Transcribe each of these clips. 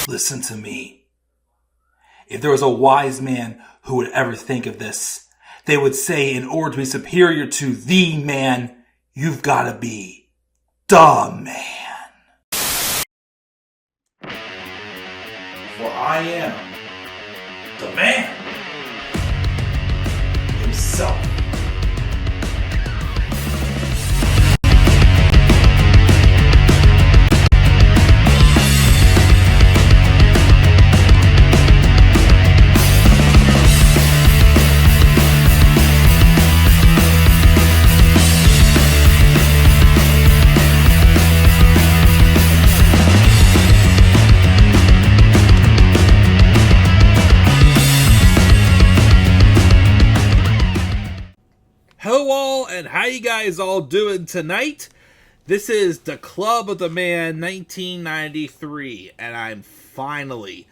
Listen to me. If there was a wise man who would ever think of this, they would say in order to be superior to the man, you've got to be the man. For I am the man himself. Hello all, and how you guys all doing tonight? This is the Club of the Man 1993, and I'm finally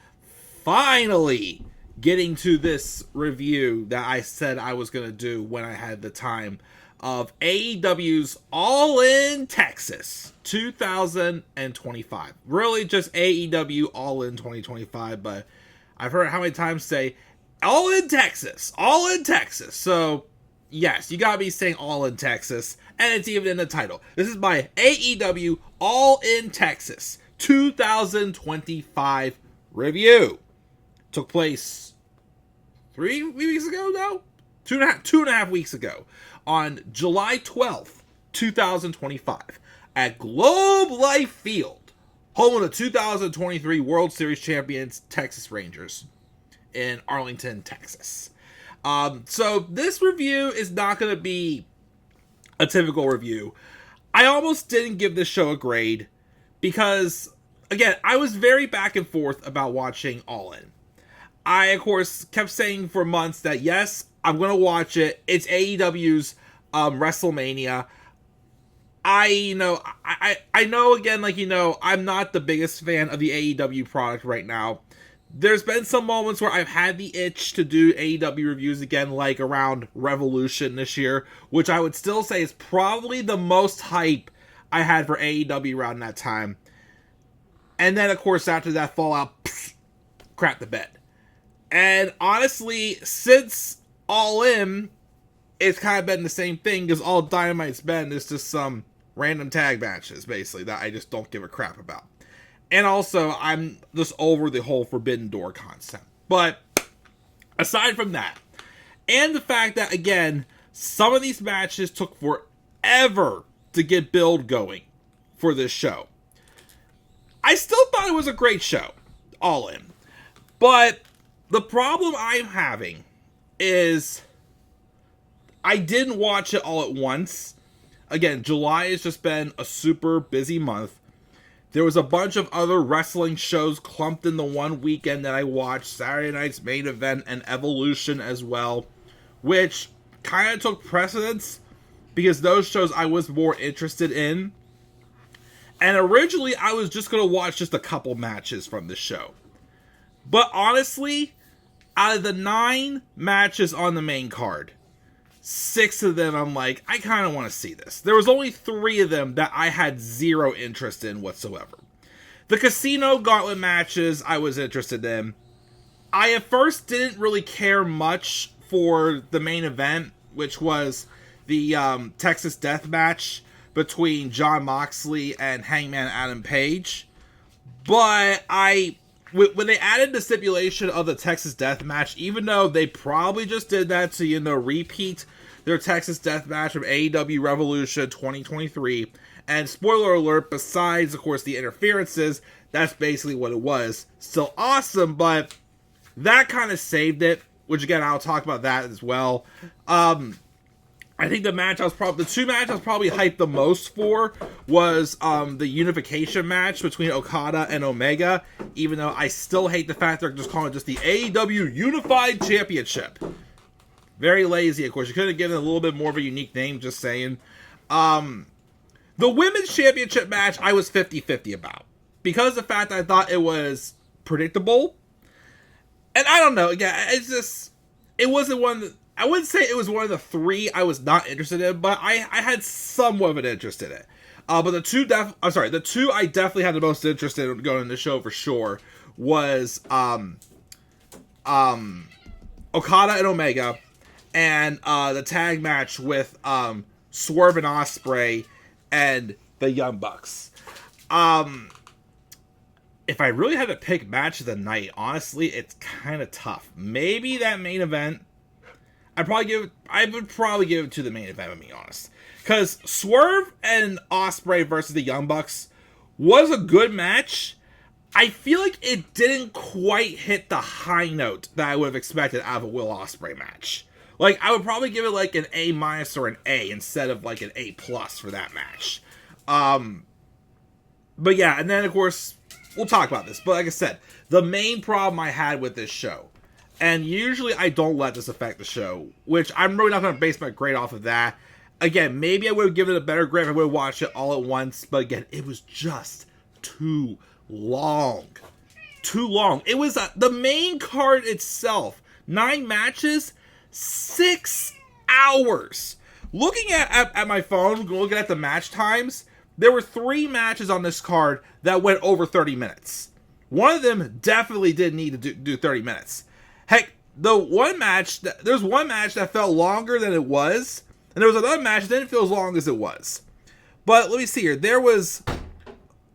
getting to this review that I said I was going to do when I had the time of AEW's All In Texas 2025. Really just AEW All In 2025, but I've heard how many times say All In Texas, All In Texas, so yes, you gotta be saying All In Texas, and it's even in the title. This is my AEW All In Texas 2025 review. Took place 3 weeks ago now? Two and a half weeks ago. On July 12th, 2025. At Globe Life Field, home of the 2023 World Series champions Texas Rangers in Arlington, Texas. So this review is not going to be a typical review. I almost didn't give this show a grade because, again, I was very back and forth about watching All In. I, of course, kept saying for months that, yes, I'm going to watch it. It's AEW's WrestleMania. I know, again, I'm not the biggest fan of the AEW product right now. There's been some moments where I've had the itch to do AEW reviews again, like around Revolution this year, which I would still say is probably the most hype I had for AEW around that time. And then, of course, after that fallout, crap the bed. And honestly, since All In, it's kind of been the same thing, because all Dynamite's been is just some random tag matches, basically, that I just don't give a crap about. And also, I'm just over the whole Forbidden Door concept. But aside from that, and the fact that, again, some of these matches took forever to get build going for this show, I still thought it was a great show, All In. But the problem I'm having is I didn't watch it all at once. Again, July has just been a super busy month. There was a bunch of other wrestling shows clumped in the one weekend that I watched. Saturday night's main event and Evolution as well, which kind of took precedence because those shows I was more interested in. And originally I was just going to watch just a couple matches from the show. But honestly, out of the 9 matches on the main card, 6 of them, I'm like, I kind of want to see this. There was only 3 of them that I had zero interest in whatsoever. The Casino Gauntlet matches I was interested in. I at first didn't really care much for the main event, which was the Texas Death Match between Jon Moxley and Hangman Adam Page. But when they added the stipulation of the Texas Death Match, even though they probably just did that to, repeat their Texas Death Match from AEW Revolution 2023, and spoiler alert, besides, of course, the interferences, that's basically what it was. Still awesome, but that kind of saved it, which, again, I'll talk about that as well. I think the 2 matches I was probably hyped the most for was the unification match between Okada and Omega, even though I still hate the fact they're just calling it just the AEW Unified Championship. Very lazy, of course. You could have given it a little bit more of a unique name, just saying. The Women's Championship match, I was 50-50 about. Because of the fact that I thought it was predictable. And I don't know, again, it's just, it wasn't one, I wouldn't say it was one of the 3 I was not interested in, but I had somewhat of an interest in it. But the two I definitely had the most interest in going in the show for sure was Okada and Omega, and the tag match with Swerve and Ospreay and the Young Bucks. If I really had to pick match of the night, honestly, it's kind of tough. Maybe that main event. I would probably give it to the main event, to be honest. Because Swerve and Ospreay versus the Young Bucks was a good match. I feel like it didn't quite hit the high note that I would have expected out of a Will Ospreay match. Like, I would probably give it like an A- or an A instead of like an A+ for that match. But yeah, and then of course, we'll talk about this. But like I said, the main problem I had with this show, and usually I don't let this affect the show, which I'm really not going to base my grade off of that. Again, maybe I would have given it a better grade if I would have watched it all at once. But again, it was just too long. Too long. It was the main card itself. 9 matches, 6 hours. Looking at my phone, looking at the match times, there were 3 matches on this card that went over 30 minutes. One of them definitely didn't need to do 30 minutes. Heck, there's one match that felt longer than it was, and there was another match that didn't feel as long as it was. But let me see here. There was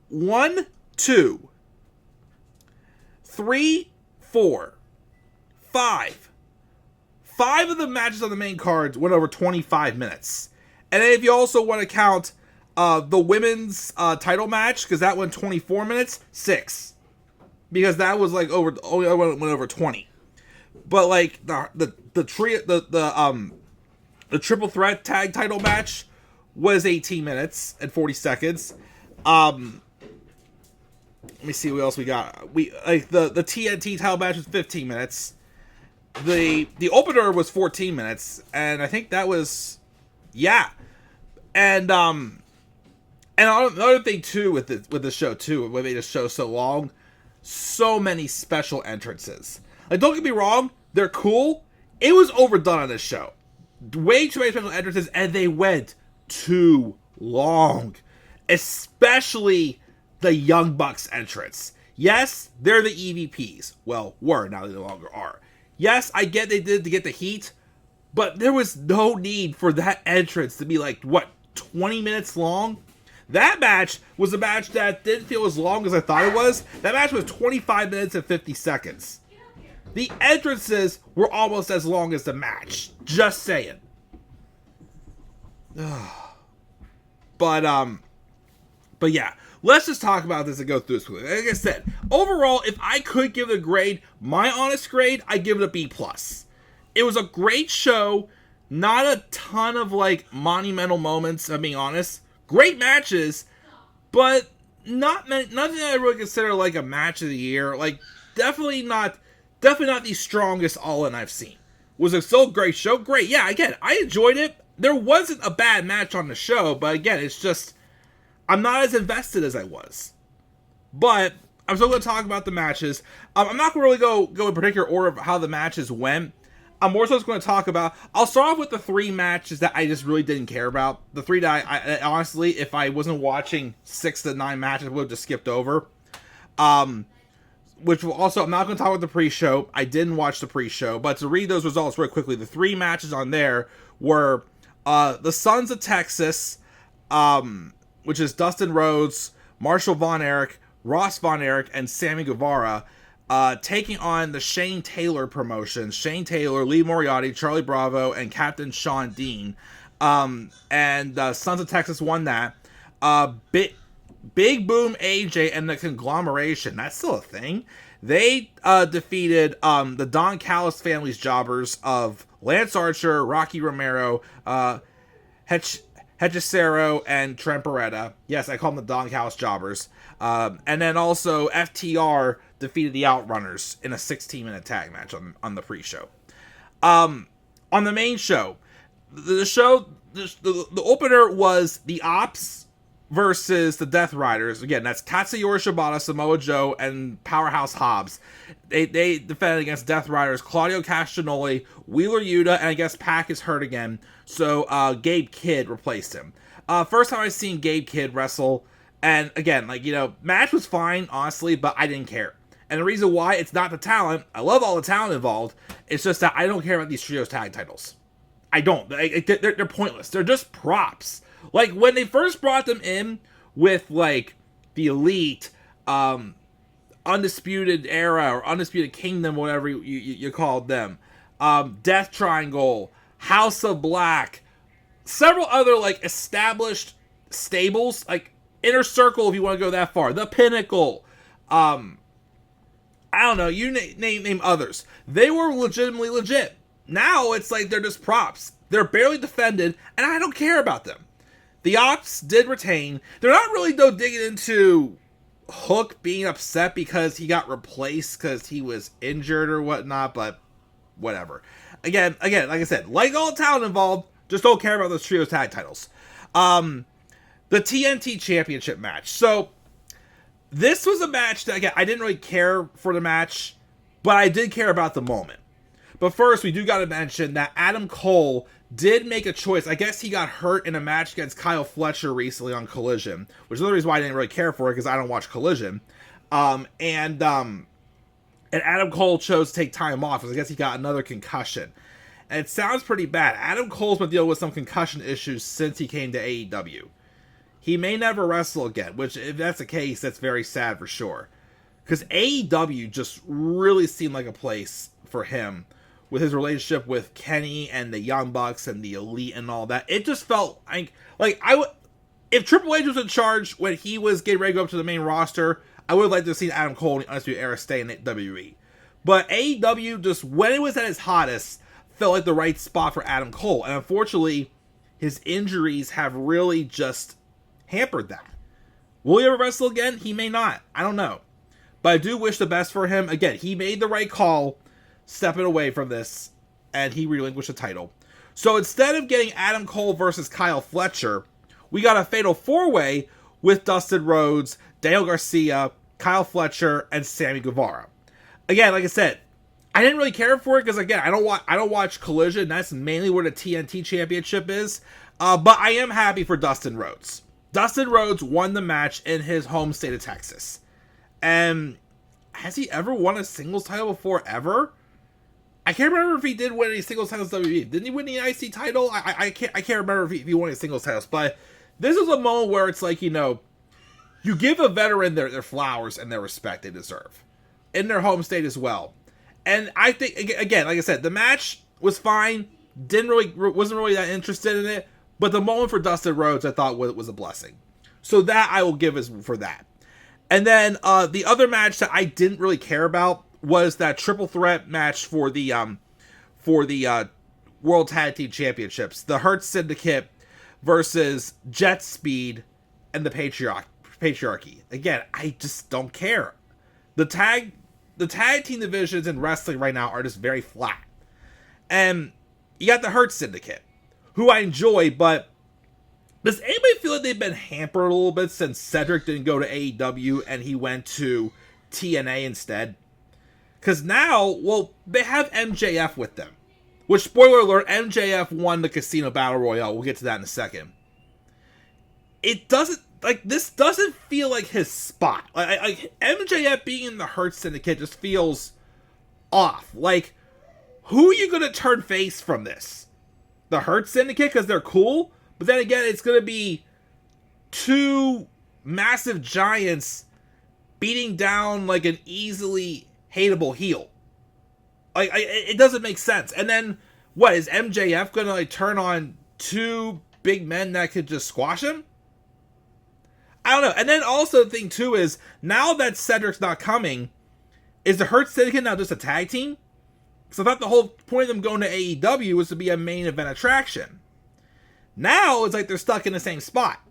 1, 2, 3, 4, 5. 5 of the matches on the main cards went over 25 minutes. And then if you also want to count the women's title match, because that went 24 minutes, 6. Because that was like went over 20. But like the triple threat tag title match was 18 minutes and 40 seconds. Let me see what else we got. The TNT title match was 15 minutes. The opener was 14 minutes, and I think that was, yeah. And another thing too with the show too, what made the show so long, so many special entrances. Like, don't get me wrong, they're cool. It was overdone on this show. Way too many special entrances, and they went too long. Especially the Young Bucks entrance. Yes, they're the EVPs. Well, were, now they no longer are. Yes, I get they did to get the heat, but there was no need for that entrance to be like, 20 minutes long? That match was a match that didn't feel as long as I thought it was. That match was 25 minutes and 50 seconds. The entrances were almost as long as the match. Just saying. But yeah, let's just talk about this and go through this quickly. Like I said, overall, if I could give it a grade, my honest grade, I give it a B+. It was a great show. Not a ton of like monumental moments, I'm being honest. Great matches, but nothing that I really consider like a match of the year. Like, definitely not the strongest All In I've seen. Was it still a great show? Great. Yeah, again, I enjoyed it. There wasn't a bad match on the show, but again, it's just, I'm not as invested as I was. But I'm still going to talk about the matches. I'm not going to really go in particular order of how the matches went. I'm more so just going to talk about, I'll start off with the 3 matches that I just really didn't care about. The 3 that I honestly, if I wasn't watching 6 to 9 matches, I would have just skipped over. Which will also, I'm not going to talk about the pre-show. I didn't watch the pre-show, but to read those results really quickly, the 3 matches on there were the Sons of Texas, which is Dustin Rhodes, Marshall Von Erich, Ross Von Erich, and Sammy Guevara, taking on the Shane Taylor promotion. Shane Taylor, Lee Moriarty, Charlie Bravo, and Captain Sean Dean. And Sons of Texas won that. Big Boom AJ and the Conglomeration, that's still a thing. They defeated the Don Callis family's jobbers of Lance Archer, Rocky Romero, Hechicero, and Trent Beretta. Yes, I call them the Don Callis jobbers. And then also FTR defeated the Outrunners in a 16-minute tag match on the pre-show. On the main show, the opener was the Ops versus the Death Riders. Again, that's Katsuyori Shibata, Samoa Joe, and Powerhouse Hobbs. They defended against Death Riders, Claudio Castagnoli, Wheeler Yuta, and I guess Pac is hurt again, so Gabe Kidd replaced him. First time I seen Gabe Kidd wrestle, and again, like, you know, match was fine, honestly, but I didn't care. And the reason why, it's not the talent. I love all the talent involved. It's just that I don't care about these trios tag titles. I don't. They're pointless. They're just props. Like, when they first brought them in with, like, the Elite, Undisputed Era, or Undisputed Kingdom, whatever you called them, Death Triangle, House of Black, several other, like, established stables, like, Inner Circle, if you want to go that far, The Pinnacle, I don't know, you name others. They were legitimately legit. Now it's like they're just props. They're barely defended, and I don't care about them. The Ops did retain. They're not really, though, digging into Hook being upset because he got replaced because he was injured or whatnot, but whatever. Again, like I said, like all the talent involved, just don't care about those trios tag titles. The TNT Championship match. So, this was a match that, again, I didn't really care for the match, but I did care about the moment. But first, we do got to mention that Adam Cole did make a choice. I guess he got hurt in a match against Kyle Fletcher recently on Collision, which is the reason why I didn't really care for it, because I don't watch Collision. And Adam Cole chose to take time off, because I guess he got another concussion. And it sounds pretty bad. Adam Cole's been dealing with some concussion issues since he came to AEW. He may never wrestle again, which, if that's the case, that's very sad for sure. Because AEW just really seemed like a place for him, with his relationship with Kenny and the Young Bucks and the Elite and all that. It just felt like if Triple H was in charge when he was getting ready to go up to the main roster, I would have liked to have seen Adam Cole in the Undisputed Era stay in WWE. But AEW, just when it was at its hottest, felt like the right spot for Adam Cole. And unfortunately, his injuries have really just hampered that. Will he ever wrestle again? He may not. I don't know. But I do wish the best for him. Again, he made the right call stepping away from this, and he relinquished the title. So instead of getting Adam Cole versus Kyle Fletcher, we got a fatal 4-way with Dustin Rhodes, Daniel Garcia, Kyle Fletcher, and Sammy Guevara. Again, like I said, I didn't really care for it because, again, I don't watch Collision. That's mainly where the TNT Championship is. But I am happy for Dustin Rhodes. Dustin Rhodes won the match in his home state of Texas. And has he ever won a singles title before, ever? I can't remember if he did win any singles titles in WWE. Didn't he win the IC title? I can't remember if he won any singles titles. But this is a moment where it's like, you know, you give a veteran their flowers and their respect they deserve. In their home state as well. And I think, again, like I said, the match was fine. Wasn't really that interested in it. But the moment for Dustin Rhodes, I thought was a blessing. So that I will give us for that. And then the other match that I didn't really care about was that triple threat match for the World Tag Team Championships. The Hurt Syndicate versus Jet Speed and the Patriarchy. Again, I just don't care. The tag team divisions in wrestling right now are just very flat. And you got the Hurt Syndicate, who I enjoy, but does anybody feel like they've been hampered a little bit since Cedric didn't go to AEW and he went to TNA instead? Because now, well, they have MJF with them. Which, spoiler alert, MJF won the Casino Battle Royale. We'll get to that in a second. This doesn't feel like his spot. Like MJF being in the Hurt Syndicate just feels off. Like, who are you going to turn face from this? The Hurt Syndicate because they're cool? But then again, it's going to be two massive giants beating down like an easily hateable heel. Like, it doesn't make sense. And then, what, is MJF going to like turn on two big men that could just squash him? I don't know. And then also the thing too is, now that Cedric's not coming, is the Hurt Syndicate now just a tag team? Because I thought the whole point of them going to AEW was to be a main event attraction. Now it's like they're stuck in the same spot.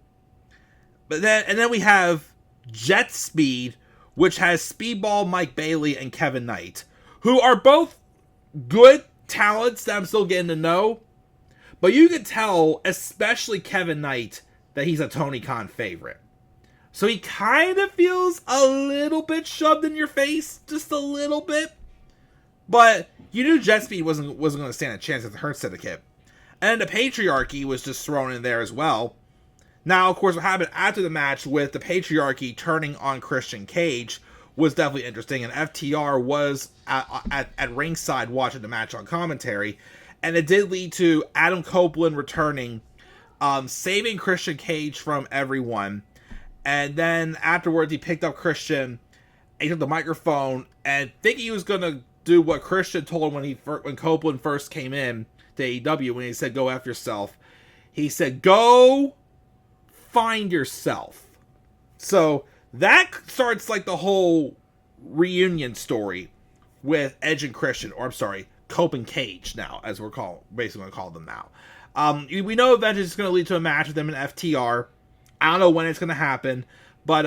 But then we have Jet Speed, which has Speedball Mike Bailey and Kevin Knight, who are both good talents that I'm still getting to know. But you can tell, especially Kevin Knight, that he's a Tony Khan favorite. So he kind of feels a little bit shoved in your face, just a little bit. But you knew Jet Speed wasn't going to stand a chance at the Hurt Syndicate. And the Patriarchy was just thrown in there as well. Now, of course, what happened after the match with the patriarchy turning on Christian Cage was definitely interesting, and FTR was at ringside watching the match on commentary, and it did lead to Adam Copeland returning, saving Christian Cage from everyone, and then afterwards he picked up Christian, he took the microphone, and thinking he was going to do what Christian told him when Copeland first came in to AEW, when he said, "Go F yourself." He said, "Go find yourself." So that starts like the whole reunion story with Edge and Christian, or I'm sorry, Cope and Cage now, as we're basically going to call them now. We know eventually it's going to lead to a match with them in FTR. I don't know when it's going to happen, but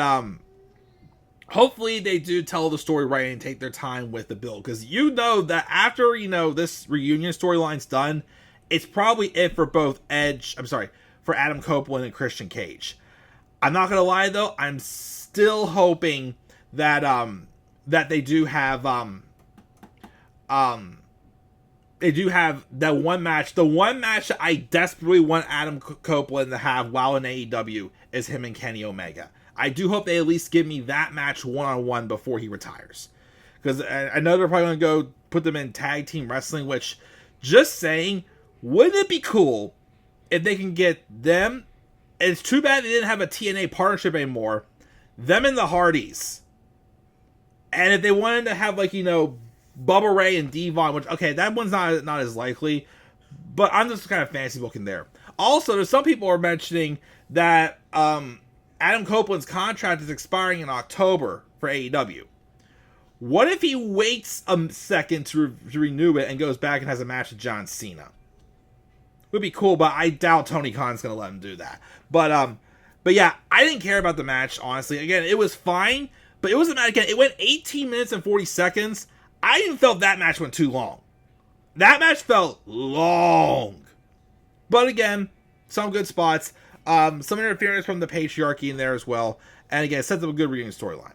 hopefully they do tell the story right and take their time with the build, because you know that after, this reunion storyline's done, it's probably it for both for Adam Copeland and Christian Cage. I'm not gonna lie though, I'm still hoping that that they do have that one match. The one match that I desperately want Adam Copeland to have while in AEW is him and Kenny Omega. I do hope they at least give me that match one-on-one before he retires, because I know they're probably gonna go put them in tag team wrestling, which, just saying, wouldn't it be cool if they can get them? It's too bad they didn't have a TNA partnership anymore. Them and the Hardys. And if they wanted to have, Bubba Ray and Devon, which, okay, that one's not as likely, but I'm just kind of fancy booking there. Also, there's some people are mentioning that Adam Copeland's contract is expiring in October for AEW. What if he waits a second to renew it and goes back and has a match with John Cena? Would be cool, but I doubt Tony Khan's gonna let him do that. But yeah, I didn't care about the match, honestly. Again, it was fine, but it wasn't bad. Again, it went 18 minutes and 40 seconds. I even felt that match went too long. That match felt long. But again, some good spots. Some interference from the patriarchy in there as well. And again, it sets up a good reunion storyline.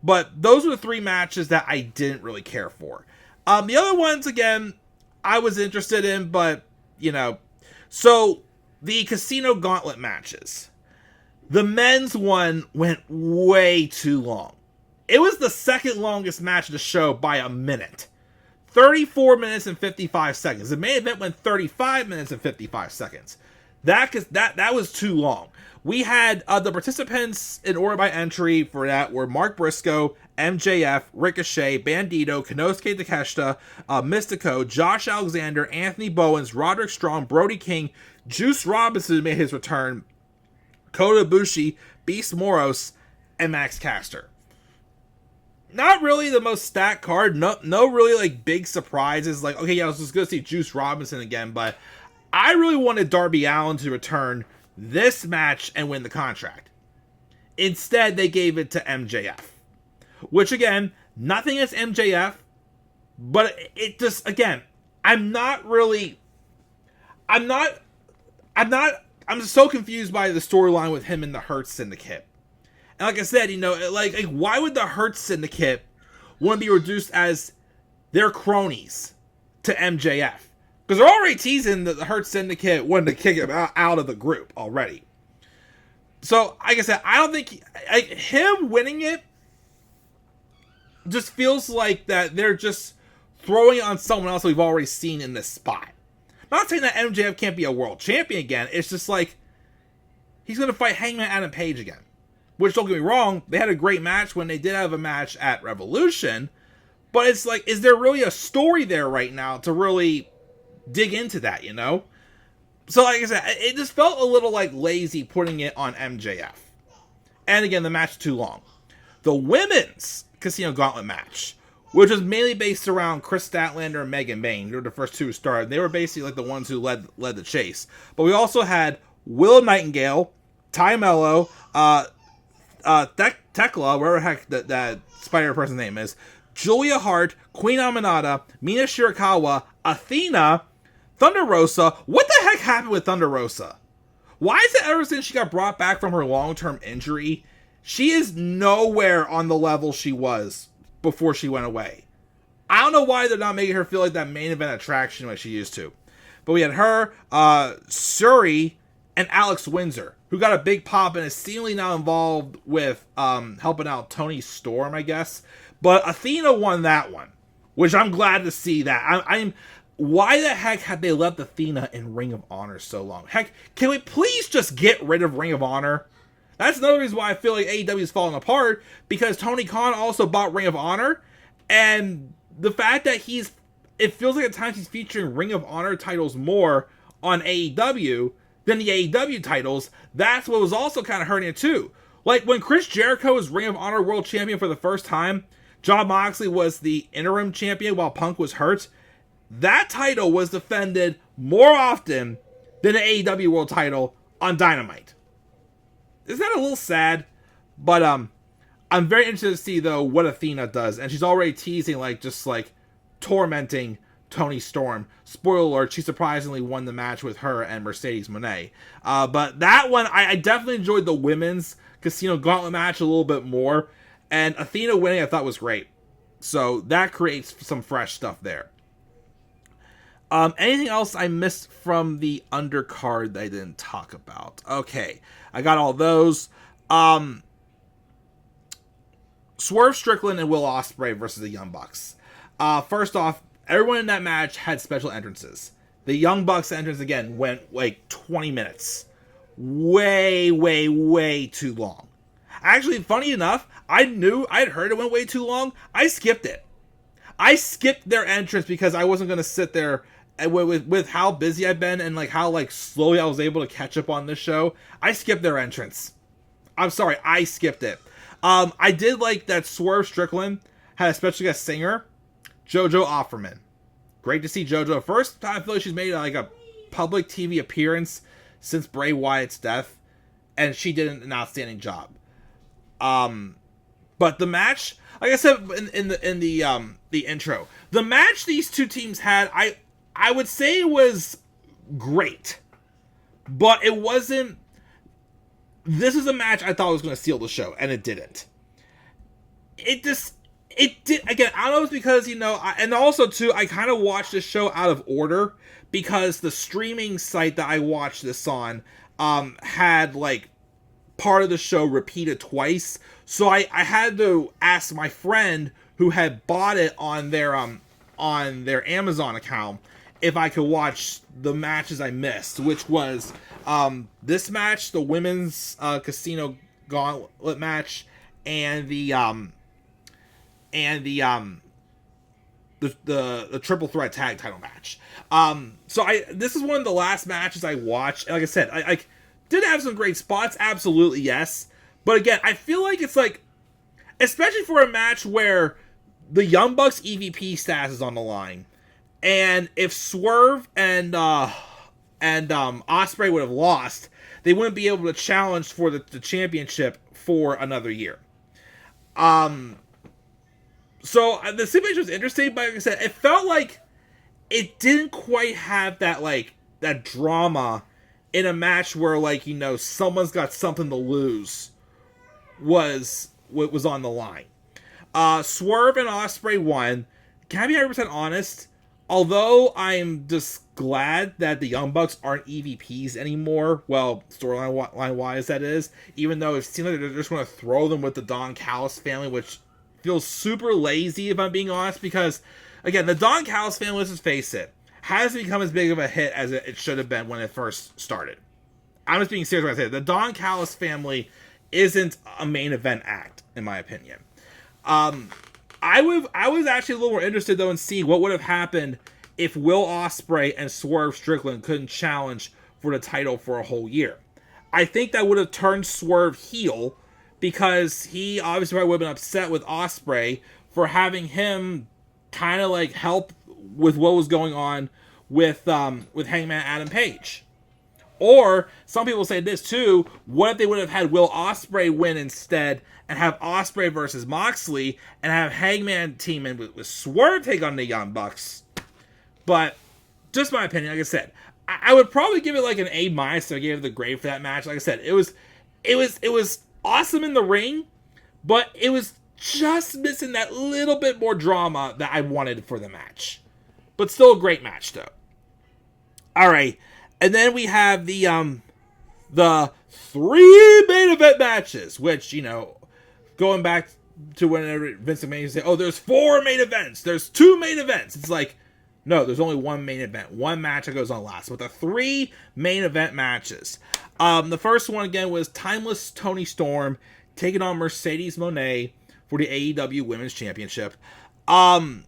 But those were the three matches that I didn't really care for. The other ones, again, I was interested in, but so the Casino Gauntlet matches. The men's one went way too long. It was the second longest match of the show by a minute. 34 minutes and 55 seconds. The main event went 35 minutes and 55 seconds. That was too long. We had the participants in order by entry for that were Mark Briscoe, MJF, Ricochet, Bandito, Konosuke Takeshita, Mystico, Josh Alexander, Anthony Bowens, Roderick Strong, Brody King, Juice Robinson made his return, Kota Ibushi, Beast Moros, and Max Caster. Not really the most stacked card. No really big surprises. Okay, yeah, I was just going to see Juice Robinson again, but I really wanted Darby Allin to return this match and win the contract. Instead, they gave it to MJF. Which, again, nothing against MJF, but it just, again, I'm just so confused by the storyline with him and the Hurt Syndicate. And like I said, why would the Hurt Syndicate want to be reduced as their cronies to MJF? Because they're already teasing that the Hurt Syndicate wanted to kick him out of the group already. So, like I said, I don't think him winning it just feels like that they're just throwing it on someone else we've already seen in this spot. I'm not saying that MJF can't be a world champion again. It's just he's going to fight Hangman Adam Page again. Which, don't get me wrong, they had a great match when they did have a match at Revolution. But it's is there really a story there right now to really dig into that, So, like I said, it just felt a little lazy putting it on MJF. And again, the match too long. The women's Casino Gauntlet match, which was mainly based around Chris Statlander and Megan Bayne. They were the first two who started. They were basically the ones who led the chase. But we also had Willow Nightingale, Ty Mello, Tekla, wherever the heck that spider person's name is, Julia Hart, Queen Aminata, Mina Shirakawa, Athena, Thunder Rosa. What the heck happened with Thunder Rosa? Why is it ever since she got brought back from her long-term injury, she is nowhere on the level she was before she went away? I don't know why they're not making her feel like that main event attraction like she used to. But we had her, Suri, and Alex Windsor. who got a big pop and is seemingly now involved with helping out Toni Storm, I guess. But Athena won that one, which I'm glad to see that. I'm why the heck had they left Athena in Ring of Honor so long? Heck, can we please just get rid of Ring of Honor? That's another reason why I feel like AEW is falling apart, because Tony Khan also bought Ring of Honor, and the fact that it feels like at times he's featuring Ring of Honor titles more on AEW than the AEW titles, that's what was also kind of hurting it too. Like when Chris Jericho was Ring of Honor World Champion for the first time, Jon Moxley was the interim champion while Punk was hurt. That title was defended more often than the AEW World title on Dynamite. Isn't that a little sad? But I'm very interested to see though what Athena does, and she's already teasing just tormenting Toni Storm. Spoiler alert: she surprisingly won the match with her and Mercedes Mone. But that one, I definitely enjoyed the women's Casino Gauntlet match a little bit more, and Athena winning I thought was great. So that creates some fresh stuff there. Anything else I missed from the undercard that I didn't talk about? Okay, I got all those. Swerve Strickland and Will Ospreay versus the Young Bucks. First off, everyone in that match had special entrances. The Young Bucks entrance, again, went 20 minutes. Way too long. Actually, funny enough, I'd heard it went way too long. I skipped it. I skipped their entrance because I wasn't going to sit there with how busy I've been and how slowly I was able to catch up on this show. I skipped their entrance. I'm sorry, I skipped it. I did like that Swerve Strickland had a special guest singer, JoJo Offerman. Great to see JoJo. First time I feel like she's made a public TV appearance since Bray Wyatt's death, and she did an outstanding job. But the match, like I said in the intro, the match these two teams had, I would say it was great, but it wasn't. This is a match I thought was going to steal the show, and it didn't. It did, again, I don't know if it's because, and also, too, I kind of watched this show out of order, because the streaming site that I watched this on, had, part of the show repeated twice, so I had to ask my friend, who had bought it on their Amazon account, if I could watch the matches I missed, which was, this match, the women's Casino Gauntlet match, and the triple threat tag title match. So this is one of the last matches I watched. And like I said, I did have some great spots, absolutely yes. But again, I feel like it's especially for a match where the Young Bucks EVP status is on the line, and if Swerve and Ospreay would have lost, they wouldn't be able to challenge for the championship for another year. So the situation was interesting, but like I said, it felt like it didn't quite have that drama in a match where someone's got something to lose was what was on the line. Swerve and Ospreay won. Can I be 100% honest? Although I'm just glad that the Young Bucks aren't EVPs anymore, well, storyline wise that is, even though it seems like they're just going to throw them with the Don Callis family, which feels super lazy if I'm being honest, because again, the Don Callis family, let's just face it, hasn't become as big of a hit as it should have been when it first started. I'm just being serious when I say it. The Don Callis family isn't a main event act, in my opinion. I was actually a little more interested though in seeing what would have happened if Will Ospreay and Swerve Strickland couldn't challenge for the title for a whole year. I think that would have turned Swerve heel, because he obviously probably would have been upset with Ospreay for having him kind of help with what was going on with Hangman Adam Page. Or some people say this too: what if they would have had Will Ospreay win instead, and have Ospreay versus Moxley, and have Hangman team in with Swerve take on the Young Bucks? But just my opinion, like I said, I would probably give it an A-. So I gave it the grade for that match. Like I said, it was awesome in the ring, but it was just missing that little bit more drama that I wanted for the match. But still a great match though. All right. And then we have the 3 main event matches, which, going back to whenever Vince McMahon used to say, oh, there's 4 main events, there's 2 main events. It's like, no, there's only 1 main event, 1 match that goes on last, with the 3 main event matches. The first one, again, was Timeless Toni Storm taking on Mercedes Mone for the AEW Women's Championship. Again,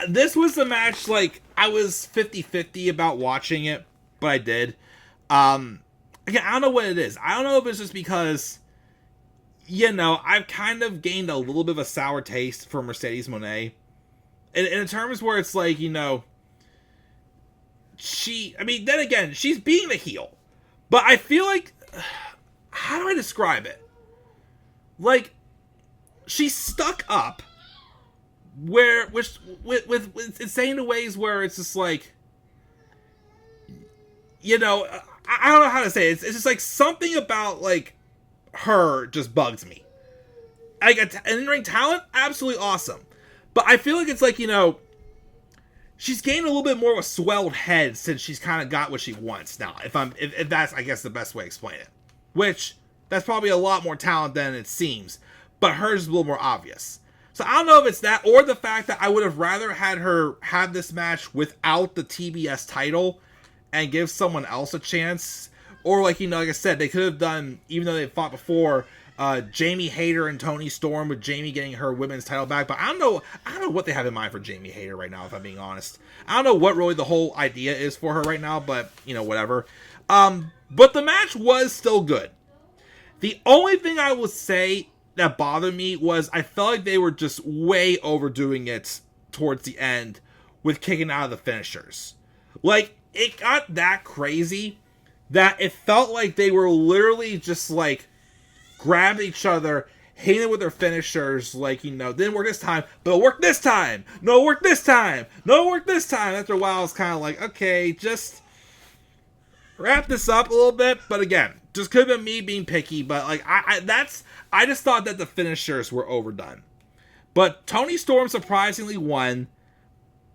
this was the match, like, I was 50-50 about watching it, but I did. Again, I don't know what it is. I don't know if it's just because, I've kind of gained a little bit of a sour taste for Mercedes Mone. In terms where it's like, then again, she's being the heel. But I feel like, how do I describe it? Like, she's stuck up with insane ways where it's just like, I don't know how to say it. It's just like something about, like, her just bugs me. Like, in-ring talent, absolutely awesome. But I feel like it's like, she's gained a little bit more of a swelled head since she's kind of got what she wants now. If that's, I guess, the best way to explain it. Which, that's probably a lot more talent than it seems. But hers is a little more obvious. So I don't know if it's that, or the fact that I would have rather had her have this match without the TBS title and give someone else a chance. Or, like, like I said, they could have done, even though they fought before, Jamie Hayter and Toni Storm, with Jamie getting her women's title back. But I don't know what they have in mind for Jamie Hayter right now, if I'm being honest. I don't know what really the whole idea is for her right now, but, whatever. But the match was still good. The only thing I will say that bothered me was I felt like they were just way overdoing it towards the end with kicking out of the finishers. Like, it got that crazy that it felt like they were literally just, like, grabbing each other, hitting it with their finishers, like, didn't work this time, but it'll work this time. No, it'll work this time. No, it'll work this time. After a while, it's kind of like, okay, just wrap this up a little bit. But again, just could have been me being picky, but, like, I just thought that the finishers were overdone. But Toni Storm surprisingly won.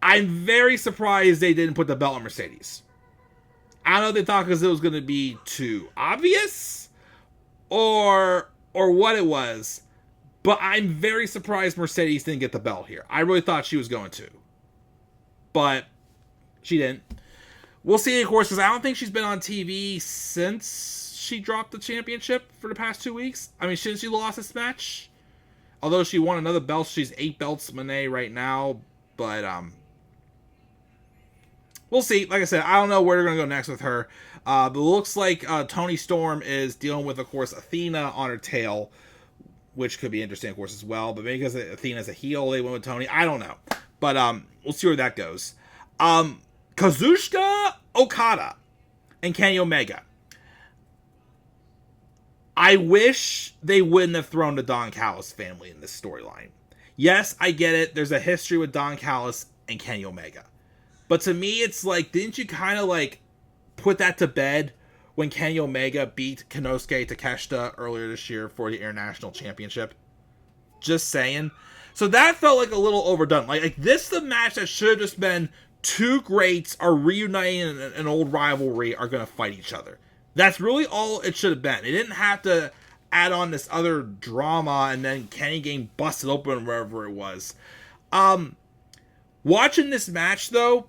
I'm very surprised they didn't put the belt on Mercedes. I don't know if they thought because it was going to be too obvious or what it was, but I'm very surprised Mercedes didn't get the belt here. I really thought she was going to, but she didn't. We'll see, of course, because I don't think she's been on TV since she dropped the championship for the past 2 weeks. I mean, since she lost this match, although she won another belt, she's 8 belts Mone right now, but we'll see. Like I said, I don't know where they're going to go next with her. But it looks like Toni Storm is dealing with, of course, Athena on her tail, which could be interesting, of course, as well. But maybe because Athena's a heel, they went with Toni. I don't know. But we'll see where that goes. Kazuchika, Okada, and Kenny Omega. I wish they wouldn't have thrown the Don Callis family in this storyline. Yes, I get it. There's a history with Don Callis and Kenny Omega. But to me, it's like, didn't you kind of like put that to bed when Kenny Omega beat Konosuke Takeshita earlier this year for the International Championship? Just saying. So that felt like a little overdone. Like this is the match that should have just been two greats are reuniting in an old rivalry, are going to fight each other. That's really all it should have been. It didn't have to add on this other drama and then Kenny getting busted open wherever it was. Watching this match, though,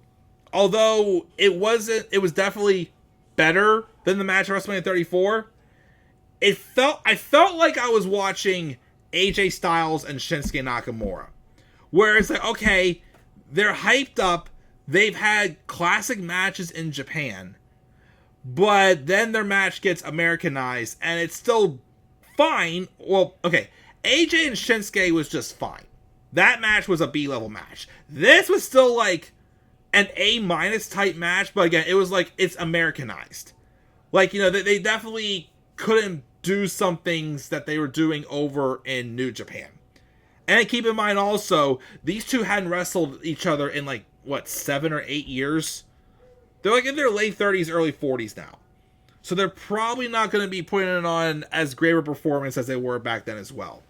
although it was definitely better than the match at WrestleMania 34. I felt like I was watching AJ Styles and Shinsuke Nakamura, where it's like, okay, they're hyped up, they've had classic matches in Japan, but then their match gets Americanized, and it's still fine. Well, okay, AJ and Shinsuke was just fine. That match was a B-level match. This was still like an A- type match, but again, it was like, it's Americanized. Like, they definitely couldn't do some things that they were doing over in New Japan. And keep in mind also, these two hadn't wrestled each other in like, 7 or 8 years? They're like in their late 30s, early 40s now. So they're probably not going to be putting it on as great a performance as they were back then as well.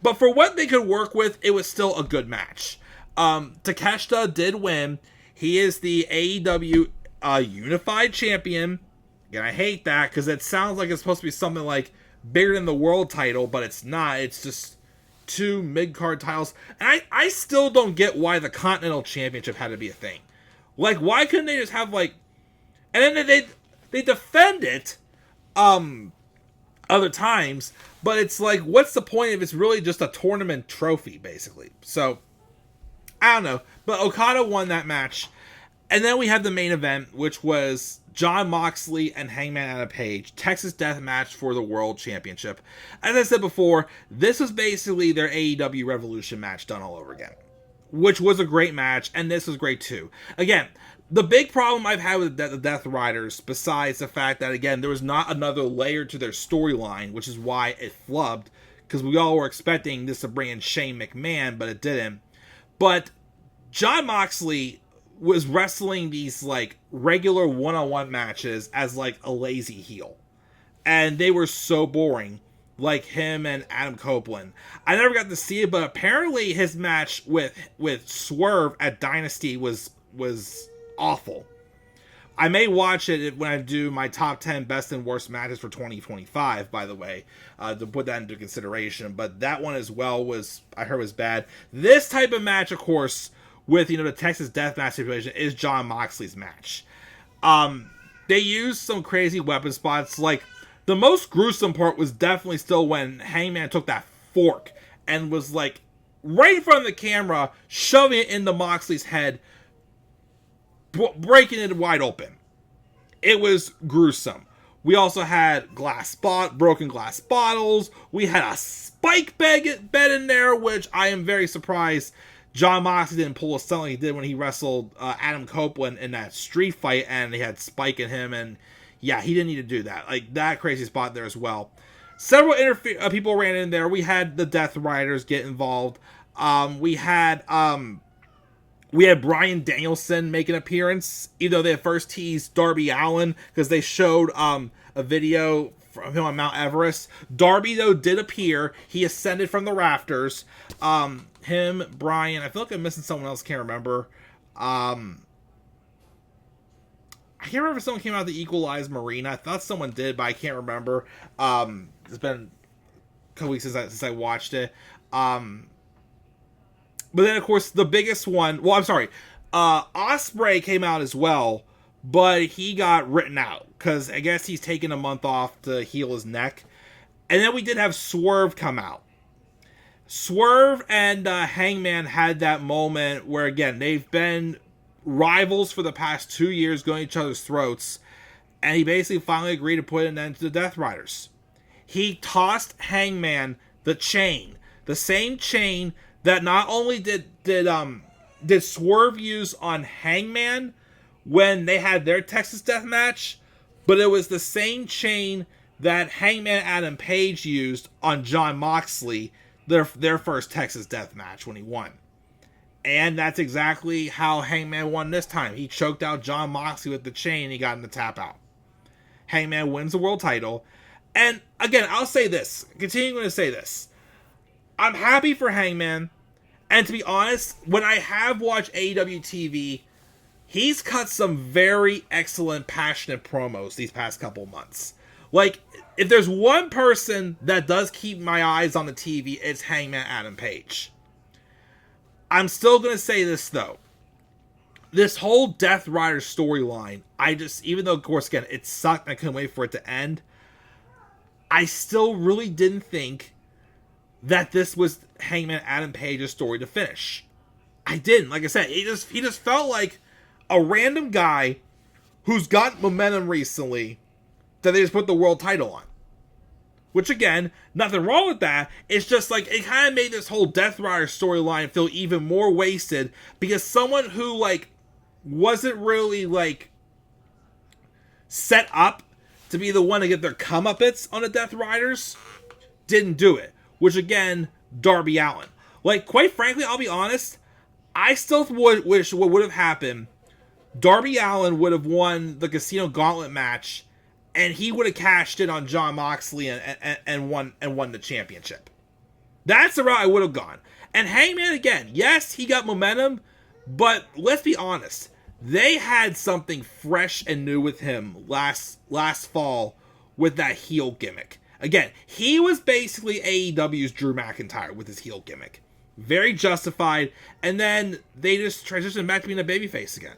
But for what they could work with, it was still a good match. Takeshita did win. He is the AEW Unified Champion. And I hate that because it sounds like it's supposed to be something like bigger than the world title, but it's not. It's just 2 mid-card titles. And I still don't get why the Continental Championship had to be a thing. Like, why couldn't they just have, like... And then they defend it other times, but it's like, what's the point if it's really just a tournament trophy, basically? So, I don't know. But Okada won that match. And then we had the main event, which was Jon Moxley and Hangman Adam Page, Texas Death Match for the World Championship. As I said before, this was basically their AEW Revolution match done all over again, which was a great match, and this was great too. Again, the big problem I've had with the Death Riders, besides the fact that, again, there was not another layer to their storyline, which is why it flubbed, because we all were expecting this to bring in Shane McMahon, but it didn't. But Jon Moxley was wrestling these, like, regular one-on-one matches as, like, a lazy heel. And they were so boring, like him and Adam Copeland. I never got to see it, but apparently his match with Swerve at Dynasty was awful. I may watch it when I do my top 10 best and worst matches for 2025, by the way, to put that into consideration. But that one as well I heard was bad. This type of match, of course, with, the Texas Deathmatch situation is Jon Moxley's match. They used some crazy weapon spots. Like, the most gruesome part was definitely still when Hangman took that fork and was, like, right in front of the camera, shoving it into Moxley's head, breaking it wide open. It was gruesome. We also had broken glass bottles. We had a spike bed in there, which I am very surprised Jon Moxley didn't pull a stunt like he did when he wrestled Adam Copeland in that street fight, and they had Spike in him, and yeah, he didn't need to do that. Like, that crazy spot there as well. Several people ran in there. We had the Death Riders get involved. We had Bryan Danielson make an appearance, even though they first teased Darby Allin, because they showed a video from him on Mount Everest. Darby, though, did appear. He ascended from the rafters. Him, Bryan, I feel like I'm missing someone else, can't remember. I can't remember if someone came out of the Equalized Marina. I thought someone did, but I can't remember. It's been a couple weeks since I watched it. But then, of course, the biggest one... Well, I'm sorry. Ospreay came out as well, but he got written out, because I guess he's taking a month off to heal his neck. And then we did have Swerve come out. Swerve and Hangman had that moment where, again, they've been rivals for the past 2 years, going each other's throats, and he basically finally agreed to put an end to the Death Riders. He tossed Hangman the chain, the same chain that not only did Swerve use on Hangman when they had their Texas Death Match, but it was the same chain that Hangman Adam Page used on Jon Moxley, their first Texas Death Match when he won. And that's exactly how Hangman won this time. He choked out Jon Moxley with the chain, and he got in the tap out. Hangman wins the world title. And again, I'll say this, continuing to say this. I'm happy for Hangman, and to be honest, when I have watched AEW TV, he's cut some very excellent, passionate promos these past couple months. Like, if there's one person that does keep my eyes on the TV, it's Hangman Adam Page. I'm still going to say this, though. This whole Death Rider storyline, even though, of course, again, it sucked and I couldn't wait for it to end, I still really didn't think that this was Hangman Adam Page's story to finish. I didn't. Like I said, he just felt like a random guy who's got momentum recently that they just put the world title on. Which, again, nothing wrong with that. It's just like, it kind of made this whole Death Rider storyline feel even more wasted, because someone who, like, wasn't really, like, set up to be the one to get their comeuppance on the Death Riders didn't do it. Which, again, Darby Allin. Like, quite frankly, I'll be honest, I still wish what would have happened, Darby Allin would have won the Casino Gauntlet match, and he would have cashed in on Jon Moxley and won the championship. That's the route I would have gone. And Hangman, again, yes, he got momentum, but let's be honest, They had something fresh and new with him last fall with that heel gimmick. Again, he was basically AEW's Drew McIntyre with his heel gimmick. Very justified. And then they just transitioned back to being a babyface again.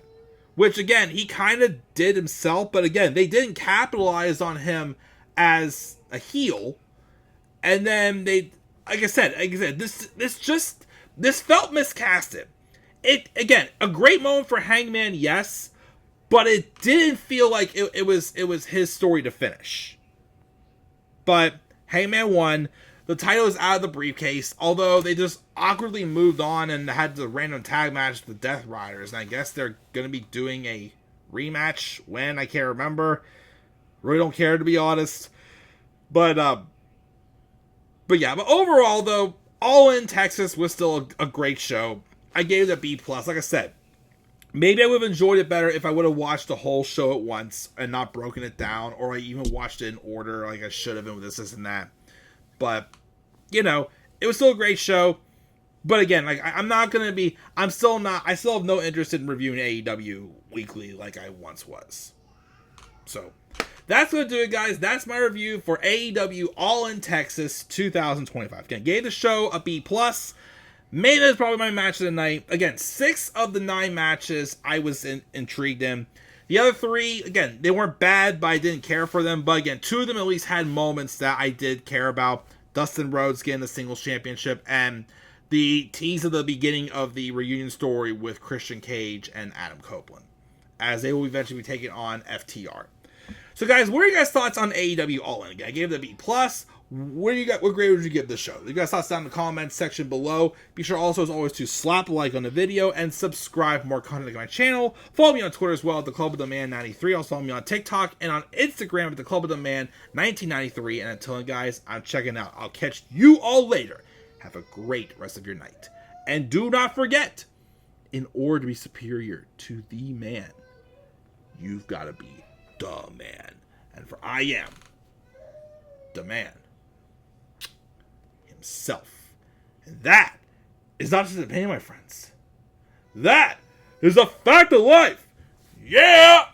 Which, again, he kind of did himself. But again, they didn't capitalize on him as a heel. And then they, like I said, this felt miscasted. Again, a great moment for Hangman, yes, but it didn't feel like it was his story to finish. But Hangman won. The title is out of the briefcase, although they just awkwardly moved on and had the random tag match with the Death Riders, and I guess they're going to be doing a rematch when, I can't remember. Really don't care, to be honest. But overall, though, All In Texas was still a great show. I gave it a B+. Like I said, maybe I would have enjoyed it better if I would have watched the whole show at once and not broken it down, or I even watched it in order like I should have been with this and that. But, it was still a great show. But again, like I still have no interest in reviewing AEW weekly like I once was. So, that's going to do it, guys. That's my review for AEW All In Texas 2025. Again, gave the show a B+. Maybe that's probably my match of the night. Again, 6 of the 9 matches I was intrigued in. The other 3, again, they weren't bad, but I didn't care for them. But again, 2 of them at least had moments that I did care about. Dustin Rhodes getting the singles championship, and the tease of the beginning of the reunion story with Christian Cage and Adam Copeland, as they will eventually be taking on FTR. So guys, what are your guys' thoughts on AEW All In? Again, I gave it a B+. What grade would you give this show? You guys thoughts down in the comments section below. Be sure also, as always, to slap a like on the video and subscribe for more content on my channel. Follow me on Twitter as well at the Club of the Man 93. Also follow me on TikTok and on Instagram at the Club of the Man 1993. And until then, guys, I'm checking out. I'll catch you all later. Have a great rest of your night. And do not forget, in order to be superior to the man, you've got to be the man. And for I am the man himself. And that is not just an opinion, my friends. That is a fact of life. Yeah!